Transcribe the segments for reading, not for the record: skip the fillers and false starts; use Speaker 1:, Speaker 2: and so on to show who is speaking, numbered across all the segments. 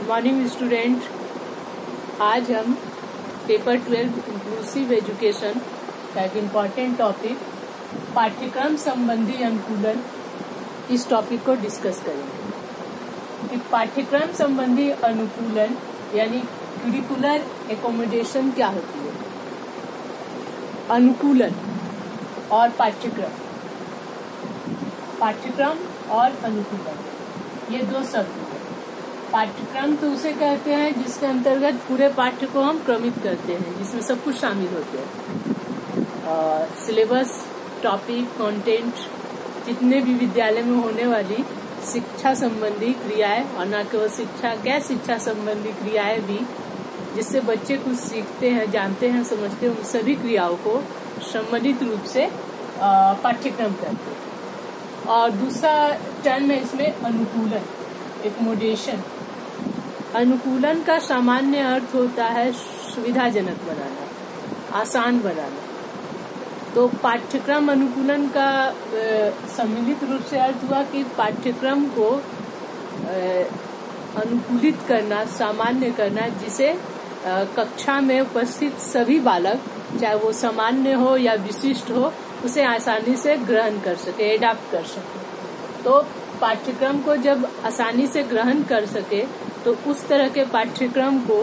Speaker 1: Good morning student. आज हम paper 12 inclusive education का एक इम्पॉर्टेंट टॉपिक पाठ्यक्रम संबंधी अनुकूलन, इस टॉपिक को डिस्कस करेंगे कि पाठ्यक्रम संबंधी अनुकूलन यानी करिकुलर एकोमोडेशन क्या होती है। अनुकूलन और पाठ्यक्रम और अनुकूलन ये दो शब्द हैं। पाठ्यक्रम तो उसे कहते हैं जिसके अंतर्गत पूरे पाठ्य को हम क्रमित करते हैं, जिसमें सब कुछ शामिल होते हैं। सिलेबस, टॉपिक, कंटेंट, जितने भी विद्यालय में होने वाली शिक्षा संबंधी क्रियाएं और न केवल शिक्षा, गैर शिक्षा संबंधी क्रियाएं भी, जिससे बच्चे कुछ सीखते हैं, जानते हैं, समझते हैं, उन सभी क्रियाओं को सम्मिलित रूप से पाठ्यक्रम कहते हैं। और दूसरा टर्म है इसमें अनुकूलन, एकोमोडेशन। अनुकूलन का सामान्य अर्थ होता है सुविधाजनक बनाना, आसान बनाना। तो पाठ्यक्रम अनुकूलन का सम्मिलित रूप से अर्थ हुआ कि पाठ्यक्रम को अनुकूलित करना, सामान्य करना, जिसे कक्षा में उपस्थित सभी बालक, चाहे वो सामान्य हो या विशिष्ट हो, उसे आसानी से ग्रहण कर सके, एडाप्ट कर सके। तो पाठ्यक्रम को जब आसानी से ग्रहण कर सके तो उस तरह के पाठ्यक्रम को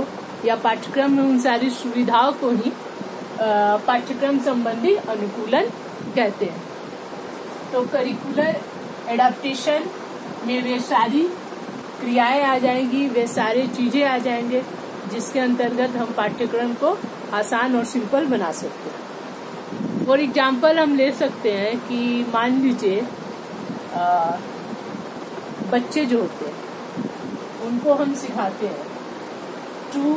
Speaker 1: या पाठ्यक्रम में उन सारी सुविधाओं को ही पाठ्यक्रम संबंधी अनुकूलन कहते हैं। तो करिकुलर एडाप्टेशन में वे सारी क्रियाएं आ जाएंगी, वे सारी चीजें आ जाएंगे जिसके अंतर्गत हम पाठ्यक्रम को आसान और सिंपल बना सकते हैं। फॉर एग्जाम्पल हम ले सकते हैं कि मान लीजिए बच्चे जो होते हैं उनको हम सिखाते हैं 2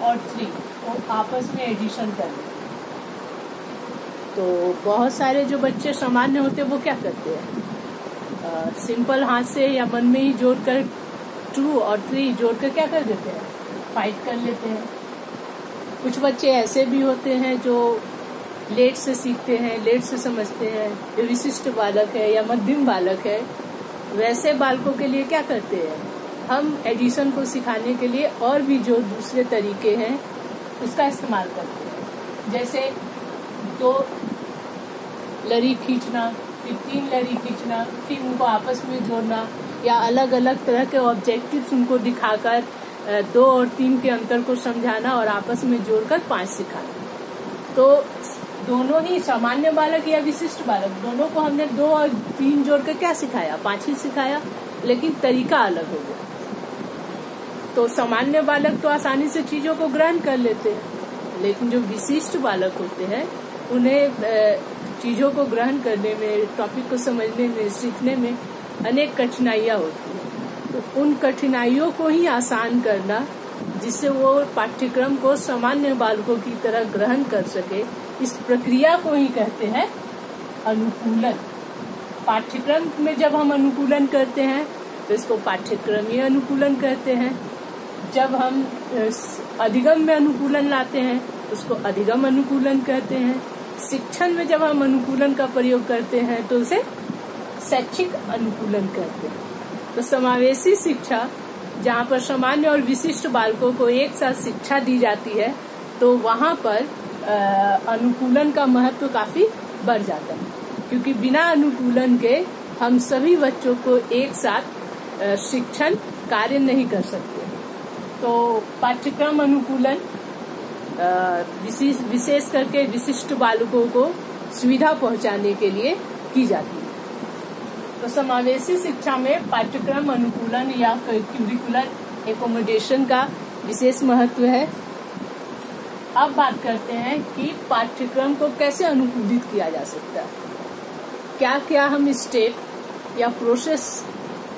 Speaker 1: और 3 को आपस में एडिशन करना। तो बहुत सारे जो बच्चे सामान्य होते हैं वो क्या करते हैं, सिंपल हाथ से या मन में ही जोड़कर 2 और 3 जोड़कर क्या कर देते हैं, फाइट कर लेते हैं। कुछ बच्चे ऐसे भी होते हैं जो लेट से सीखते हैं, लेट से समझते हैं, जो विशिष्ट बालक है या मध्यम बालक है, वैसे बालकों के लिए क्या करते हैं, हम एडिशन को सिखाने के लिए और भी जो दूसरे तरीके हैं उसका इस्तेमाल करते हैं। जैसे 2 लरी खींचना, फिर 3 लरी खींचना, फिर उनको आपस में जोड़ना, या अलग अलग तरह के ऑब्जेक्टिव्स उनको दिखाकर 2 और 3 के अंतर को समझाना और आपस में जोड़कर 5 सिखाना। तो दोनों ही सामान्य बालक या विशिष्ट बालक, दोनों को हमने 2 और 3 जोड़कर क्या सिखाया, 5 ही सिखाया, लेकिन तरीका अलग हो गया। तो सामान्य बालक तो आसानी से चीजों को ग्रहण कर लेते हैं, लेकिन जो विशिष्ट बालक होते हैं उन्हें चीजों को ग्रहण करने में, टॉपिक को समझने में, सीखने में अनेक कठिनाइयां होती हैं। तो उन कठिनाइयों को ही आसान करना, जिससे वो पाठ्यक्रम को सामान्य बालकों की तरह ग्रहण कर सके, इस प्रक्रिया को ही कहते हैं अनुकूलन। पाठ्यक्रम में जब हम अनुकूलन करते हैं तो इसको पाठ्यक्रमीय अनुकूलन कहते हैं। जब हम अधिगम में अनुकूलन लाते हैं उसको अधिगम अनुकूलन कहते हैं। शिक्षण में जब हम अनुकूलन का प्रयोग करते हैं तो उसे शैक्षिक अनुकूलन कहते हैं। तो समावेशी शिक्षा, जहाँ पर सामान्य और विशिष्ट बालकों को एक साथ शिक्षा दी जाती है, तो वहाँ पर अनुकूलन का महत्व काफी बढ़ जाता है, क्योंकि बिना अनुकूलन के हम सभी बच्चों को एक साथ शिक्षण कार्य नहीं कर सकते। तो पाठ्यक्रम अनुकूलन विशेष करके विशिष्ट बालकों को सुविधा पहुंचाने के लिए की जाती है। तो समावेशी शिक्षा में पाठ्यक्रम अनुकूलन या करिकुलर एकोमोडेशन का विशेष महत्व है। अब बात करते हैं कि पाठ्यक्रम को कैसे अनुकूलित किया जा सकता है। क्या क्या हम स्टेप या प्रोसेस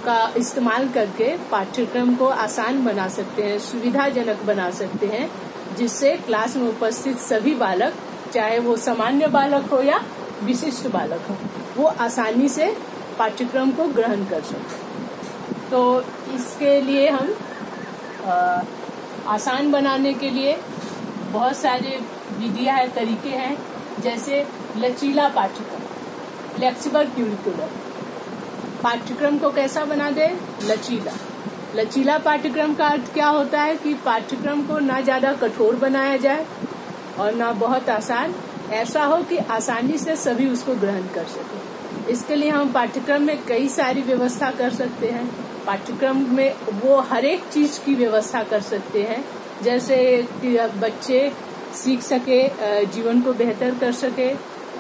Speaker 1: का इस्तेमाल करके पाठ्यक्रम को आसान बना सकते हैं, सुविधाजनक बना सकते हैं, जिससे क्लास में उपस्थित सभी बालक, चाहे वो सामान्य बालक हो या विशिष्ट बालक हो, वो आसानी से पाठ्यक्रम को ग्रहण कर सकें। तो इसके लिए हम आसान बनाने के लिए बहुत सारे विधियां हैं, तरीके हैं। जैसे लचीला पाठ्यक्रम, फ्लेक्सिबल करिकुलर, पाठ्यक्रम को कैसा बना दे, लचीला। लचीला पाठ्यक्रम का अर्थ क्या होता है कि पाठ्यक्रम को ना ज्यादा कठोर बनाया जाए और ना बहुत आसान, ऐसा हो कि आसानी से सभी उसको ग्रहण कर सके। इसके लिए हम पाठ्यक्रम में कई सारी व्यवस्था कर सकते हैं। पाठ्यक्रम में वो हर एक चीज की व्यवस्था कर सकते हैं, जैसे कि बच्चे सीख सके, जीवन को बेहतर कर सके,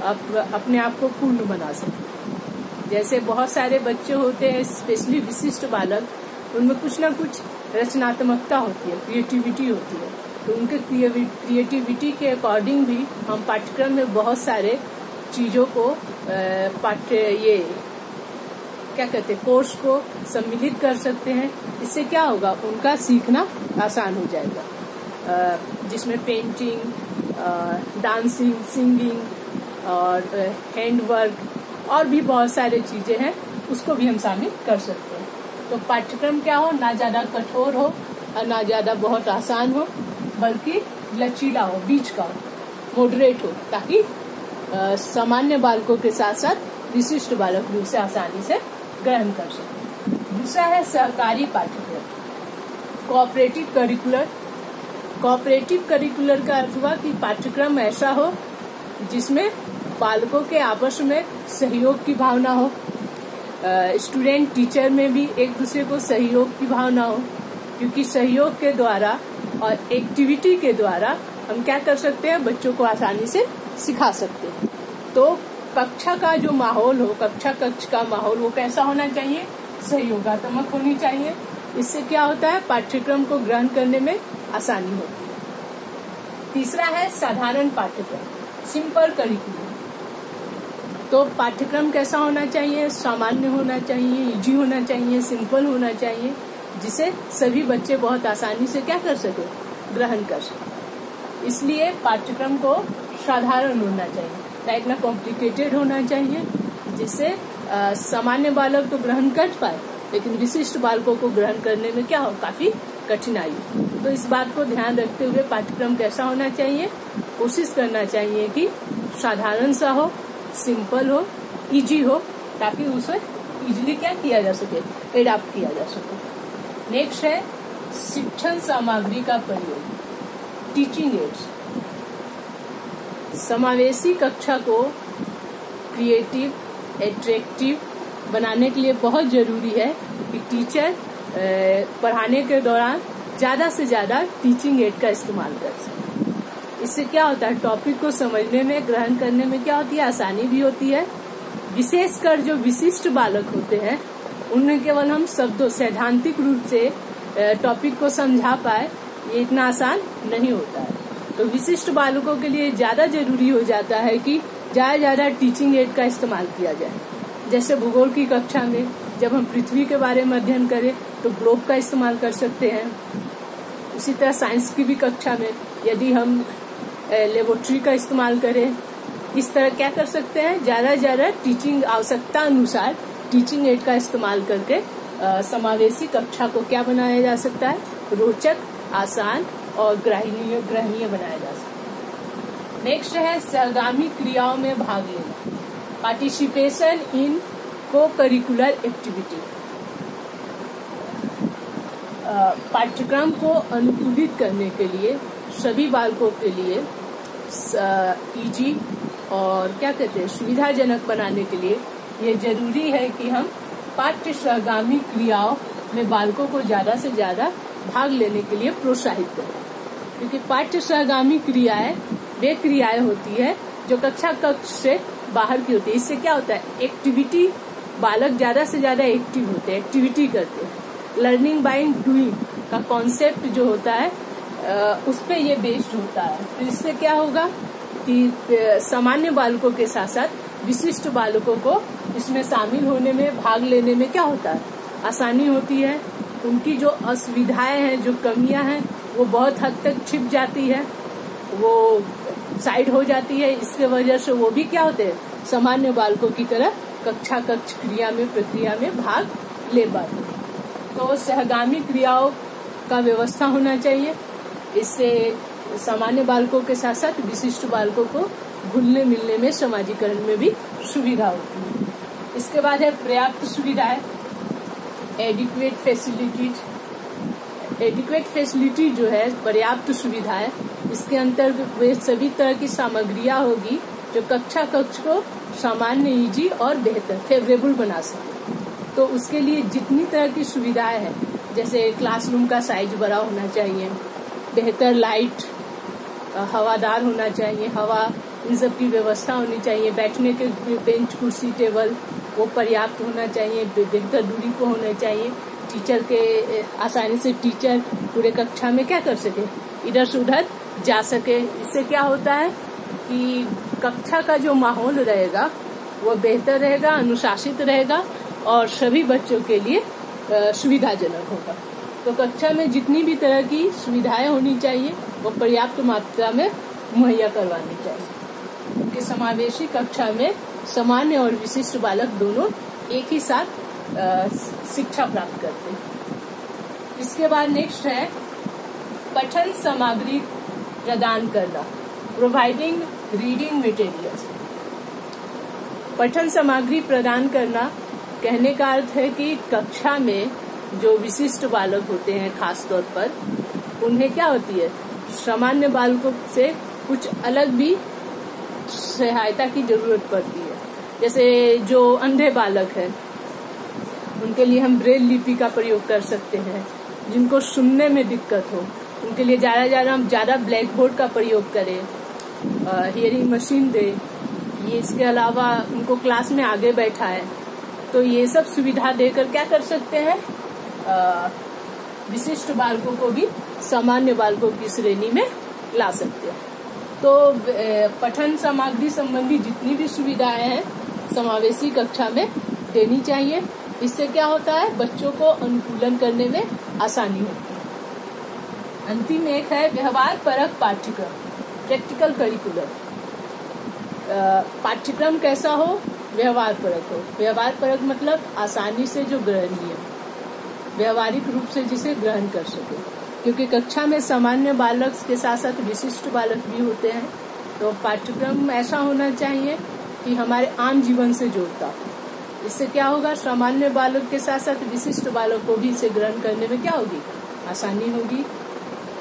Speaker 1: अपने आप को पूर्ण बना सके। जैसे बहुत सारे बच्चे होते हैं, स्पेशली विशिष्ट बालक, उनमें कुछ ना कुछ रचनात्मकता होती है, क्रिएटिविटी होती है। तो उनके क्रिएटिविटी के अकॉर्डिंग भी हम पाठ्यक्रम में बहुत सारे चीजों को कोर्स को सम्मिलित कर सकते हैं। इससे क्या होगा, उनका सीखना आसान हो जाएगा, जिसमें पेंटिंग, डांसिंग, सिंगिंग और हैंडवर्क और भी बहुत सारे चीजें हैं, उसको भी हम शामिल कर सकते हैं। तो पाठ्यक्रम क्या हो, ना ज्यादा कठोर हो और ना ज्यादा बहुत आसान हो, बल्कि लचीला हो, बीच का हो, मॉडरेट हो, ताकि सामान्य बालकों के साथ साथ विशिष्ट बालक भी उसे आसानी से ग्रहण कर सके। दूसरा है सहकारी पाठ्यक्रम, कोऑपरेटिव करिकुलर। कोऑपरेटिव करिकुलर का अर्थ हुआ कि पाठ्यक्रम ऐसा हो जिसमें बालकों के आपस में सहयोग की भावना हो, स्टूडेंट टीचर में भी एक दूसरे को सहयोग की भावना हो, क्योंकि सहयोग के द्वारा और एक्टिविटी के द्वारा हम क्या कर सकते हैं, बच्चों को आसानी से सिखा सकते हैं। तो कक्षा का जो माहौल हो, कक्ष का माहौल वो कैसा होना चाहिए, सहयोगात्मक होनी चाहिए। इससे क्या होता है, पाठ्यक्रम को ग्रहण करने में आसानी होती है। तीसरा है साधारण पाठ्यक्रम, सिंपल करिकुलम। तो पाठ्यक्रम कैसा होना चाहिए, सामान्य होना चाहिए, इजी होना चाहिए, सिंपल होना चाहिए, जिसे सभी बच्चे बहुत आसानी से क्या कर सके, ग्रहण कर सके। इसलिए पाठ्यक्रम को साधारण होना चाहिए, लाइक ना कॉम्प्लिकेटेड होना चाहिए, जिससे सामान्य बालक तो ग्रहण कर पाए, लेकिन विशिष्ट बालकों को ग्रहण करने में क्या हो, काफी कठिनाई। तो इस बात को ध्यान रखते हुए पाठ्यक्रम कैसा होना चाहिए, कोशिश करना चाहिए कि साधारण सा हो, सिंपल हो, इजी हो, ताकि उसे इजीली क्या किया जा सके, एडॉप्ट किया जा सके। नेक्स्ट है शिक्षण सामग्री का प्रयोग, टीचिंग एड्स। समावेशी कक्षा को क्रिएटिव, एट्रैक्टिव बनाने के लिए बहुत जरूरी है कि टीचर पढ़ाने के दौरान ज्यादा से ज्यादा टीचिंग एड का इस्तेमाल कर सके। इससे क्या होता है, टॉपिक को समझने में, ग्रहण करने में क्या होती है, आसानी भी होती है। विशेषकर जो विशिष्ट बालक होते हैं, उन्हें केवल हम शब्दों, सैद्धांतिक रूप से टॉपिक को समझा पाए, ये इतना आसान नहीं होता है। तो विशिष्ट बालकों के लिए ज्यादा जरूरी हो जाता है कि ज्यादा टीचिंग एड का इस्तेमाल किया जाए। जैसे भूगोल की कक्षा में जब हम पृथ्वी के बारे में अध्ययन करें तो ग्लोब का इस्तेमाल कर सकते हैं। उसी तरह साइंस की भी कक्षा में यदि हम लेबोरेटरी का इस्तेमाल करें, इस तरह क्या कर सकते हैं, ज्यादा टीचिंग आवश्यकता अनुसार टीचिंग एड का इस्तेमाल करके समावेशी कक्षा को क्या बनाया जा सकता है, रोचक, आसान और ग्रहणीय बनाया जा सकता है। नेक्स्ट है सहगामी क्रियाओं में भाग लेना, पार्टिसिपेशन इन को करिकुलर एक्टिविटी। पाठ्यक्रम को अनुकूलित करने के लिए सभी बालकों के लिए इजी और सुविधाजनक बनाने के लिए ये जरूरी है कि हम पाठ्य सहगामी क्रियाओं में बालकों को ज्यादा से ज्यादा भाग लेने के लिए प्रोत्साहित करें, क्योंकि पाठ्य सहगामी क्रियाएं वे क्रियाएं होती है जो कक्ष से बाहर की होती है। इससे क्या होता है, एक्टिविटी, बालक ज्यादा से ज्यादा एक्टिव होते हैं, एक्टिविटी करते हैं। लर्निंग बाय डूइंग का कॉन्सेप्ट जो होता है उस पे ये बेस्ड होता है। तो इससे क्या होगा कि सामान्य बालकों के साथ साथ विशिष्ट बालकों को इसमें शामिल होने में, भाग लेने में क्या होता है, आसानी होती है। उनकी जो असुविधाएं हैं, जो कमियां हैं, वो बहुत हद तक छिप जाती है, वो साइड हो जाती है। इसके वजह से वो भी क्या होते हैं, सामान्य बालकों की तरह कक्ष क्रिया में, प्रक्रिया में भाग ले पाते हैं। तो सहगामी क्रियाओं का व्यवस्था होना चाहिए। इससे सामान्य बालकों के साथ साथ विशिष्ट बालकों को घुलने मिलने में, समाजीकरण में भी सुविधा होती है। इसके बाद है पर्याप्त सुविधाएं, एडिक्वेट फैसिलिटीज, एडिक्वेट फैसिलिटी जो है, पर्याप्त सुविधाएं, इसके अंतर्गत वे सभी तरह की सामग्रियां होगी जो कक्षा कक्ष को सामान्य, इजी और बेहतर, फेवरेबल बना सके। तो उसके लिए जितनी तरह की सुविधाएं हैं, जैसे क्लासरूम का साइज बड़ा होना चाहिए, बेहतर लाइट, हवादार होना चाहिए, हवा, इन सब की व्यवस्था होनी चाहिए, बैठने के बेंच, कुर्सी, टेबल वो पर्याप्त होना चाहिए, बेहतर दूरी पर होना चाहिए, टीचर के आसानी से टीचर पूरे कक्षा में क्या कर सके, इधर से उधर जा सके। इससे क्या होता है कि कक्षा का जो माहौल रहेगा वो बेहतर रहेगा, अनुशासित रहेगा और सभी बच्चों के लिए सुविधाजनक होगा। तो कक्षा में जितनी भी तरह की सुविधाएं होनी चाहिए वो पर्याप्त मात्रा में मुहैया करवानी चाहिए, क्योंकि समावेशी कक्षा में सामान्य और विशिष्ट बालक दोनों एक ही साथ शिक्षा प्राप्त करते हैं। इसके बाद नेक्स्ट है पठन सामग्री प्रदान करना, प्रोवाइडिंग रीडिंग मटेरियल्स। पठन सामग्री प्रदान करना कहने का अर्थ है कि कक्षा में जो विशिष्ट बालक होते हैं, खास तौर पर उन्हें क्या होती है, सामान्य बालकों से कुछ अलग भी सहायता की जरूरत पड़ती है। जैसे जो अंधे बालक हैं उनके लिए हम ब्रेल लिपि का प्रयोग कर सकते हैं, जिनको सुनने में दिक्कत हो उनके लिए ज्यादा ब्लैक बोर्ड का प्रयोग करें, हियरिंग मशीन दे, ये इसके अलावा उनको क्लास में आगे बैठा है, तो ये सब सुविधा देकर क्या कर सकते हैं, विशिष्ट बालकों को भी सामान्य बालकों की श्रेणी में ला सकते हैं। तो पठन सामग्री संबंधी जितनी भी सुविधाएं हैं समावेशी कक्षा में देनी चाहिए। इससे क्या होता है, बच्चों को अनुकूलन करने में आसानी होती है। अंतिम एक है व्यवहार परक पाठ्यक्रम, प्रैक्टिकल करिकुलर। पाठ्यक्रम कैसा हो, व्यवहार परक हो। व्यवहार परक मतलब आसानी से जो ग्रहणीय, व्यवहारिक रूप से जिसे ग्रहण कर सके, क्योंकि कक्षा में सामान्य बालक के साथ साथ विशिष्ट बालक भी होते हैं। तो पाठ्यक्रम ऐसा होना चाहिए कि हमारे आम जीवन से जोड़ता हो। इससे क्या होगा, सामान्य बालक के साथ साथ विशिष्ट बालक को भी इसे ग्रहण करने में क्या होगी, आसानी होगी।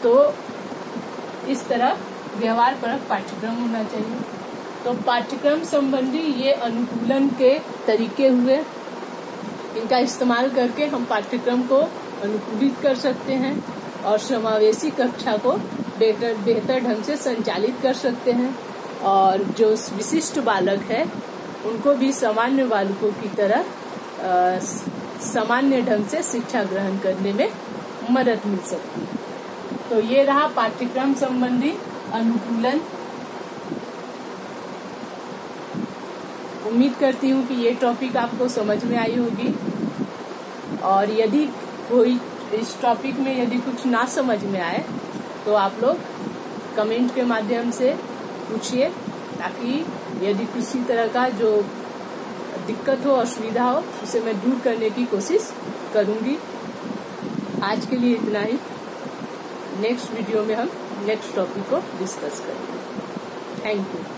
Speaker 1: तो इस तरह व्यवहार परक पाठ्यक्रम होना चाहिए। तो पाठ्यक्रम संबंधी ये अनुकूलन के तरीके हुए, इनका इस्तेमाल करके हम पाठ्यक्रम को अनुकूलित कर सकते हैं और समावेशी कक्षा को बेहतर ढंग से संचालित कर सकते हैं, और जो विशिष्ट बालक है उनको भी सामान्य बालकों की तरह सामान्य ढंग से शिक्षा ग्रहण करने में मदद मिल सकती है। तो ये रहा पाठ्यक्रम संबंधी अनुकूलन। उम्मीद करती हूँ कि ये टॉपिक आपको समझ में आई होगी, और यदि कोई इस टॉपिक में यदि कुछ ना समझ में आए तो आप लोग कमेंट के माध्यम से पूछिए, ताकि यदि किसी तरह का जो दिक्कत हो, असुविधा हो, उसे मैं दूर करने की कोशिश करूंगी। आज के लिए इतना ही। नेक्स्ट वीडियो में हम नेक्स्ट टॉपिक को डिस्कस करेंगे। Thank you.